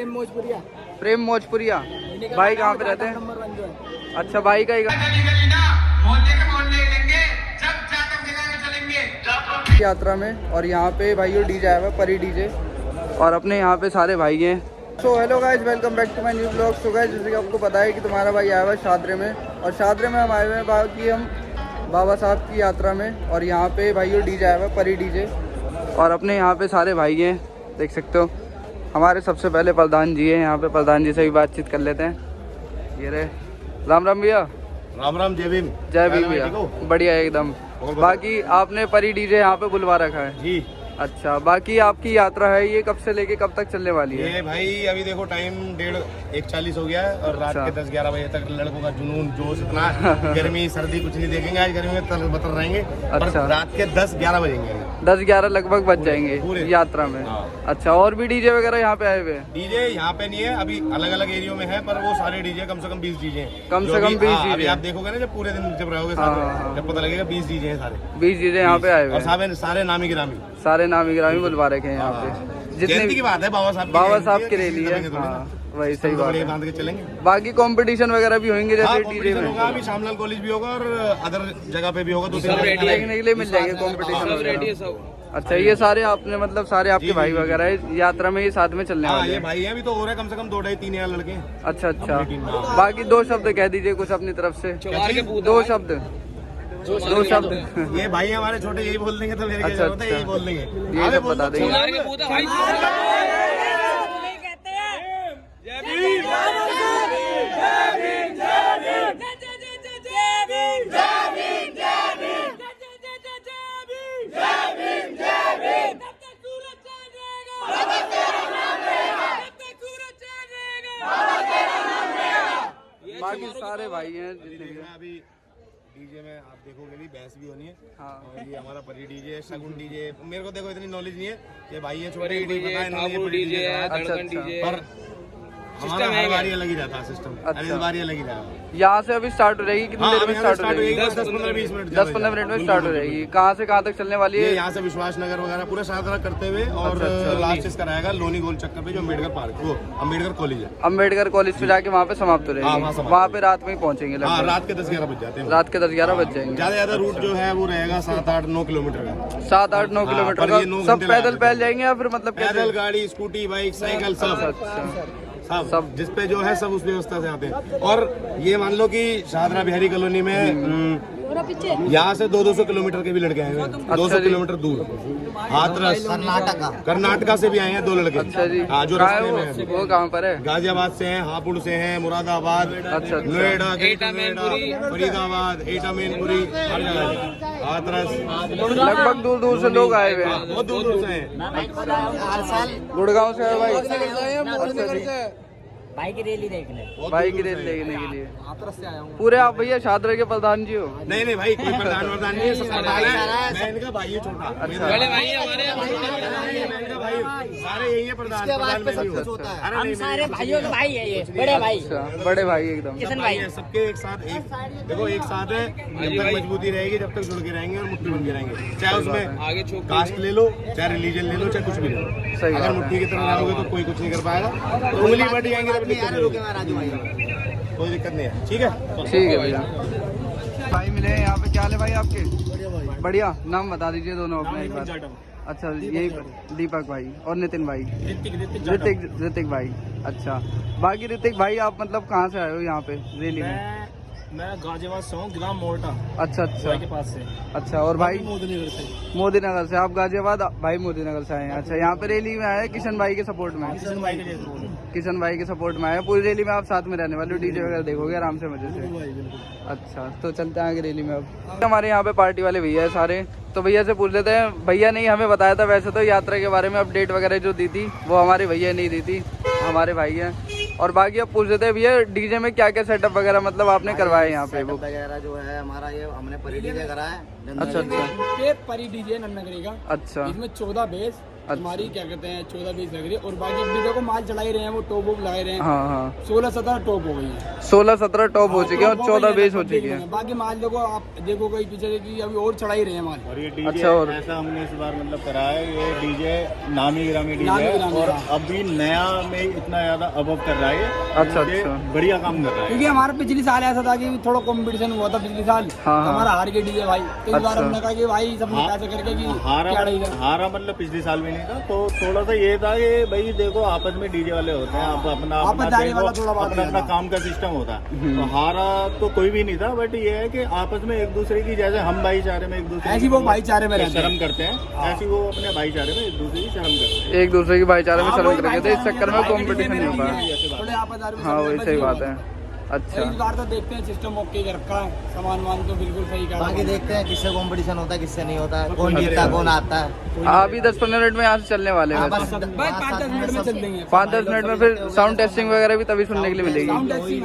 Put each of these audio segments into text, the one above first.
प्रेम मोजपुरिया। भाई कहाँ पे रहते हैं? अच्छा भाई का ही यात्रा में। और यहाँ पे भाई डीजे आया हुआ है, परी डीजे, और अपने यहाँ पे सारे भाई हैं। So hello guys, welcome back to my new blog. So guys, जैसे कि आपको पता है कि तुम्हारा भाई आया हुआ है शादरे में, और शादरे में हम आए हुए हैं बाकी हम बाबा साहब की यात्रा में। और यहाँ पे भाई डीजे आया हुआ है, परी डीजे, और अपने यहाँ पे सारे भाई हैं, देख सकते हो। हमारे सबसे पहले प्रधान जी हैं यहाँ पे, प्रधान जी से भी बातचीत कर लेते हैं। ये रहे, राम राम भैया। राम राम, जय भीम। जय भीम भैया, बढ़िया एकदम। बाकी आपने परी डीजे यहाँ पे बुलवा रखा है जी। अच्छा, बाकी आपकी यात्रा है ये कब से लेके कब तक चलने वाली है? ये भाई अभी देखो टाइम 1:40 हो गया है, और रात के 10-11 बजे तक लड़कों का जुनून जोश इतना गर्मी सर्दी कुछ नहीं देखेंगे। आज गर्मी में तल बतर रहेंगे। अच्छा, रात के 10-11 बजेंगे, 10-11 लगभग बज जाएंगे यात्रा में। अच्छा, और भी डीजे वगैरह यहाँ पे आए हुए हैं? डीजे यहाँ पे नहीं है, अभी अलग अलग एरियो में है, पर वो सारे डीजे कम से कम 20 डीजे हैं। कम से कम 20 डीजे आप देखोगे ना जब पूरे दिन जब रहोगे जब पता लगेगा 20 डीजे हैं सारे। 20 डीजे यहाँ पे आए हुए हैं, और सारे नामी गिरामी, सारे नामी गिरामी बुलवा रखे हैं यहाँ पे। जितनी की बात है बाबा साहब की रैली है, वही सही बात है। बांध के चलेंगे। बाकी कंपटीशन वगैरह भी होंगे जैसे डीजे में होगा, अभी श्यामलाल कॉलेज भी होगा और अदर जगह पे भी होगा। देखने के लिए मिल जाएंगे कंपटीशन। अच्छा, ये सारे आपने मतलब सारे आपके भाई वगैरह है यात्रा में, ये साथ में चलने वाले हैं? ये भाई हैं, अभी तो हो रहा है कम से कम 2-2-3 लड़के। अच्छा अच्छा, बाकी 2 शब्द कह दीजिए कुछ अपनी तरफ से। 2 शब्द। ये भाई हमारे छोटे, यही बोल देंगे तो मेरे अच्छा, अच्छा, यही बोल देंगे, ये सब बता देंगे। बाकी सारे भाई हैं जितने भी। अभी डीजे में आप देखोगे भी बहस भी होनी है। हाँ, और ये हमारा परी डीजे है, शगुन डीजे। मेरे को देखो इतनी नॉलेज नहीं है, ये भाई है छोटे डीजे है, पर हमारा हर बारी अलग ही रहता है सिस्टम। अच्छा, इस बारी अलग ही रहता है। यहाँ से अभी स्टार्ट हो रहेगी, कितनी देर में स्टार्ट हो रहेगी? 10-15-20 मिनट 10-15 मिनट में स्टार्ट हो रहेगी। कहाँ से कहाँ तक चलने वाली है? यहाँ से विश्वास नगर वगैरह पूरा शादरा करते हुए, और लास्ट इसका रहेगा लोनी गोल चक्कर पे, जो अम्बेडकर पार्क, वो अम्बेडकर कॉलेज है। अम्बेडकर कॉलेज पे जाके वहाँ पे समाप्त हो रहेगी। वहाँ पे रात में ही पहुँचेंगे लगभग। रात के 10-11 बज जाते हैं। रात के 10-11 बज जाएंगे। ज्यादा रूट जो है वो रहेगा 7-8-9 किलोमीटर का। 7-8-9 किलोमीटर का। सब पैदल फैल जाएंगे या फिर मतलब पैदल, गाड़ी, स्कूटी, बाइक, साइकिल, सब जिसपे जो है सब उस व्यवस्था से आते हैं। और ये मान लो कि शादरा बिहारी कॉलोनी में यहाँ से 200 किलोमीटर के भी लड़के आए हैं। 200 किलोमीटर दूर हाथरस कर्नाटका से भी आए हैं 2 लड़के। अच्छा जी, हाँ, जो रास्ते में है। वो कहाँ पर है? गाजियाबाद से हैं, हापुड़ से हैं, मुरादाबाद, नोएडा, फरीदाबाद, एटा मैनपुरी, हर जगह हाथरस। लगभग दूर दूर से लोग आए हुए हैं, बहुत दूर दूर से हैं। गुड़गांव से भाई। भाई की रैली देखने के लिए पूरे आप भैया शादरा के प्रधान जी हो? नहीं भाई, कोई प्रधान नहीं है, सब प्रधान है। मैं इनका भाई है छोटा। अच्छा, बड़े भाई हमारे, सारे यही है प्रधान। हम सारे भाइयों के भाई है, ये बड़े भाई। बड़े भाई एकदम किशन भाई सबके एक साथ, देखो एक साथ है। जब तक मजबूती रहेगी, जब तक जुड़ के रहेंगे और मुट्ठी बन के रहेंगे, चाहे उसमें कास्ट ले लो, चाहे रिलीजन ले लो, चाहे कुछ भी ले लो। अगर मुट्ठी की तरह रहोगे तो कोई कुछ नहीं कर पाएगा। उंगली बढ़ जाएंगे, कोई दिक्कत नहीं है। ठीक है भैया। भाई मिले यहाँ पे, क्या हाल है भाई आपके? बढ़िया। नाम बता दीजिए दोनों अपने एक बार। अच्छा, यही दीपक भाई और नितिन भाई, ऋतिक भाई। अच्छा, बाकी ऋतिक भाई आप मतलब कहाँ से आए हो यहाँ पे रैली में? मैं गाजियाबाद से हूँ, ग्राम मोर्टा। अच्छा अच्छा, के पास से। अच्छा, और भाई मोदी नगर से आप गाजियाबाद, भाई मोदी नगर से आए हैं। अच्छा, यहाँ पे रैली में आए किशन भाई के सपोर्ट में? किशन भाई के सपोर्ट में आए। पूरी रैली में आप साथ में रहने वाले हो, डीजे वगैरह देखोगे आराम से मजे से? अच्छा, तो चलते हैं आगे रैली में। अब हमारे यहाँ पे पार्टी वाले भैया है सारे, तो भैया से पूछ लेते हैं। भैया ने हमें बताया था वैसे तो यात्रा के बारे में, अपडेट वगैरह जो दी थी वो हमारे भैया नहीं दी थी, हमारे भाई हैं। और बाकी अब पूछ लेते हैं भैया, डीजे में क्या क्या सेटअप वगैरह मतलब आपने करवाए यहाँ पे? वो वगैरह जो है हमारा, ये हमने परी डीजे करा है। अच्छा अच्छा, ये परी डीजे नन्नगरी का। अच्छा, इसमें 14 बेस, हमारी क्या कहते हैं 14-20 लग रही है और बाकी अभी देखो माल चढ़ाई रहे हैं वो टॉप वॉप लगा रहे हैं। हाँ हाँ 16-17 टॉप हो गई है। 16-17 टॉप हो चुके हैं और 14-20 हो चुकी है। बाकी माल देखो आप देखो कोई पीछे की अभी और चढ़ाई रहे हैं माल। और ये डीजे अच्छा, और ऐसा हमने इस बार मतलब करा है, ये डीजे नामी गिरामी डीजे नामी है गिरामी, और हाँ। अभी नया में इतना ज्यादा अबव कर रहा है। अच्छा, ये अच्छा। बढ़िया काम कर रहा है। क्योंकि हमारा पिछले साल ऐसा था कि थोड़ा कंपटीशन हुआ था पिछले साल। हाँ, तो हमारा हार के डीजे भाई तो इस बार अच्छा। हमने कहा कि भाई सबने पैसे करके कि क्या हारा मतलब पिछले साल भी नहीं था, तो थोड़ा सा ये था कि भाई देखो आपस में डीजे वाले होते हैं, आप अपना आपसदारी वाला थोड़ा बात अपना है। काम का सिस्टम होता है। तो हारा तो कोई भी नहीं था, बट ये है कि आपस में एक दूसरे की, जैसे हम भाईचारे में एक दूसरे ऐसी वो भाईचारे में रहते हैं। शर्म करते हैं, ऐसी वो अपने भाईचारे में एक दूसरे की शर्म करते हैं। एक दूसरे की भाईचारे में हाँ, शर्म वही करेंगे तो इस भाईचारा चक्कर में भाई कंपटीशन नहीं हो पाया। थोड़े आपसदारी में हाँ शर्म वही में सही बची बात हो। है। तो अच्छा इस बार तो देखते हैं सिस्टम ओके कर रखा है, सामान वामान तो बिल्कुल सही कर बाकी देखते हैं किससे कंपटीशन होता है किससे नहीं होता है, कौन जीतता है कौन आता है। अभी 10-15 मिनट में यहाँ से चलने वाले हैं हाँ, वैसे। बस भाई 5-10 मिनट में चल देंगे। 5-10 मिनट में फिर साउंड टेस्टिंग वगैरह भी तभी सुनने के लिए मिलेगी। साउंड टेस्टिंग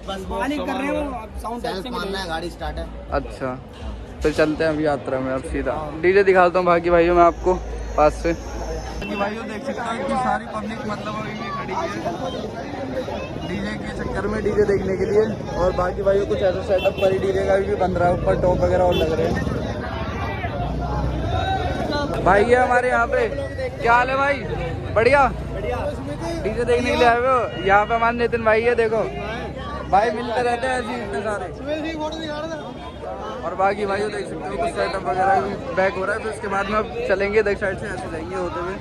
बस मालिक कर रहे हो साउंड सेल्फ टेस्टिंग मानना है, गाड़ी स्टार्ट है। अच्छा तो चलते हैं अभी यात्रा में। अब सीधा डीजे दिखाता हूँ बाकी भाइयों मैं आपको पास से। बाकी भाइयों देख सकते हो कि सारी पब्लिक मतलब अभी भी खड़ी है डीजे के चक्कर में, डीजे देखने के लिए। और बाकी भाइयों कुछ ऐसा सेटअप पर ही डीजे का भी बन रहा है, ऊपर टॉप वगैरह और लग रहे हैं। भाई है हमारे यहाँ पे, क्या हाल है भाई? बढ़िया डीजे देखने के लिए आए हुए हो? यहाँ पे हमारे नितिन भाई है, देखो भाई मिलते रहते हैं ऐसे इतने सारे। और बाकी भाई देख सकते हो कुछ सेटअप वगैरह भी बैक हो रहा है, फिर उसके बाद में अब चलेंगे देख साइड से ऐसे जाएंगे होते हुए।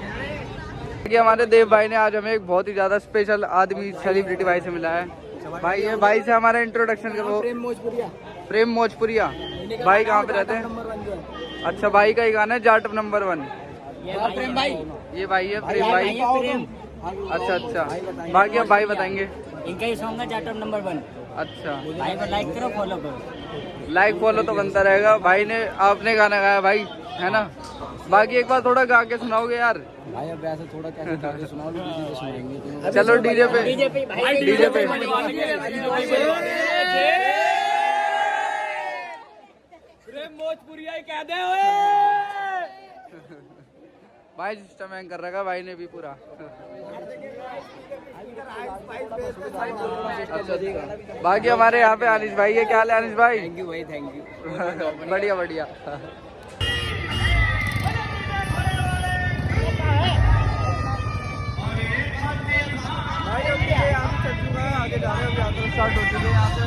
कि हमारे देव भाई ने आज हमें एक बहुत ही ज़्यादा स्पेशल आदमी सेलिब्रिटी भाई से मिला है। भाई ये भाई से हमारा इंट्रोडक्शन करो। प्रेम मोजपुरिया। भाई कहाँ पे रहते हैं? अच्छा भाई का ही गाना है जाटव नंबर 1। प्रेम भाई, ये भाई है प्रेम भाई। प्रेम अच्छा अच्छा बाकी अब भाई बताएंगे। इनका ही सॉन्ग है जाटव नंबर 1। अच्छा भाई को लाइक करो, फॉलो करो। लाइक फॉलो तो बनता रहेगा। भाई ने आपने गाना गाया भाई, है ना? बाकी एक बार थोड़ा गा के सुनाओगे यार? भाई अब ऐसे थोड़ा कैसे गा के सुनाओ, डीजे पे सुनाएंगे। चलो डीजे पे डीजे पे भाई, डीजे पे भाई सिस्टम हैंग कर रखा भाई ने भी पूरा। अच्छा अच्छा बाकी हमारे यहाँ पे अनिश भाई है। क्या हाल है अनिश भाई? थैंक यू भाई, थैंक यू। बढ़िया बढ़िया। भाई अभी यहाँ पे चल चुका है, आगे जा रहे हैं, यात्रा स्टार्ट हो चुकी है यहाँ पे।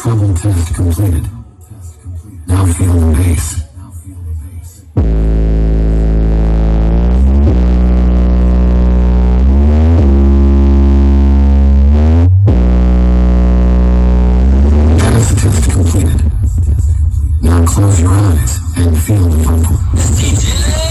Trouble test completed. Now feel the bass. Data test completed. Now close your eyes and feel the vocal. DJ!